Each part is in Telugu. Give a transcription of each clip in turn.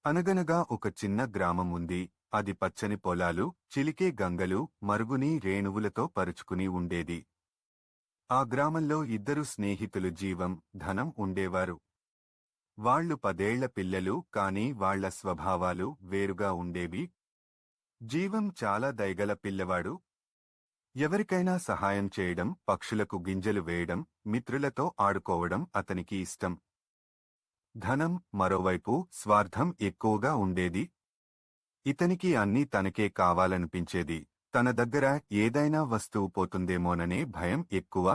అనగనగా ఒక చిన్న గ్రామం ఉంది. అది పచ్చని పొలాలు, చిలికే గంగలు, మరుగుని రేణువులతో పరుచుకుని ఉండేది. ఆ గ్రామంలో ఇద్దరు స్నేహితులు జీవం, ధనం ఉండేవారు. వాళ్ళు 10 ఏళ్ల పిల్లలు, కాని వాళ్ల స్వభావాలు వేరుగా ఉండేవి. జీవం చాలా దయగల పిల్లవాడు. ఎవరికైనా సహాయం చేయడం, పక్షులకు గింజలు వేయడం, మిత్రులతో ఆడుకోవడం అతనికి ఇష్టం. ధనం, మరోవైపు, స్వార్థం ఎక్కువగా ఉండేది. ఇతనికి అన్నీ తనకే కావాలనిపించేది. తన దగ్గర ఏదైనా వస్తువు పోతుందేమోననే భయం ఎక్కువ.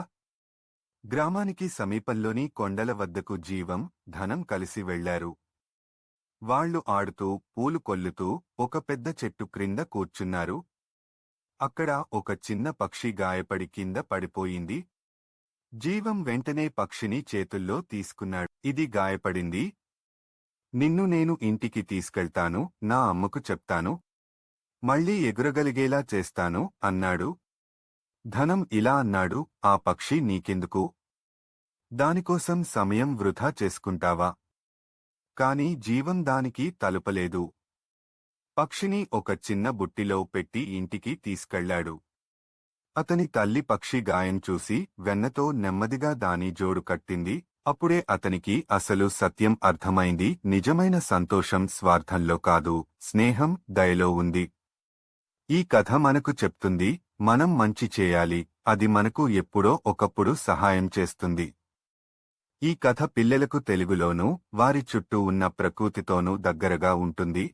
గ్రామానికి సమీపంలోని కొండల వద్దకు జీవం, ధనం కలిసి వెళ్లారు. వాళ్లు ఆడుతూ, పూలు కొల్లుతూ ఒక పెద్ద చెట్టు క్రింద కూర్చున్నారు. అక్కడ ఒక చిన్న పక్షి గాయపడి కింద పడిపోయింది. జీవం వెంటనే పక్షిని చేతుల్లో తీసుకున్నాడు. ఇది గాయపడింది. నిన్ను నేను ఇంటికి తీసుకెళ్తాను, నా అమ్మకు చెప్తాను. మళ్ళీ ఎగురగలిగేలా చేస్తాను అన్నాడు. ధనం ఇలా అన్నాడు, ఆ పక్షి నీకెందుకు? దానికోసం సమయం వృధా చేసుకుంటావా? కాని జీవం దానికి తలుపలేదు. పక్షిని ఒక చిన్న బుట్టిలో పెట్టి ఇంటికి తీసుకెళ్లాడు. అతని తల్లి పక్షి గాయం చూసి వెన్నతో నెమ్మదిగా దాని జోడు కట్టింది. అప్పుడే అతనికి అసలు సత్యం అర్థమైంది. నిజమైన సంతోషం స్వార్థంలో కాదు, స్నేహం, దయలో ఉంది. ఈ కథ మనకు చెప్తుంది, మనం మంచి చేయాలి, అది మనకు ఎప్పుడో ఒకప్పుడు సహాయం చేస్తుంది. ఈ కథ పిల్లలకు తెలుగులోనూ, వారి చుట్టూ ఉన్న ప్రకృతితోనూ దగ్గరగా ఉంటుంది.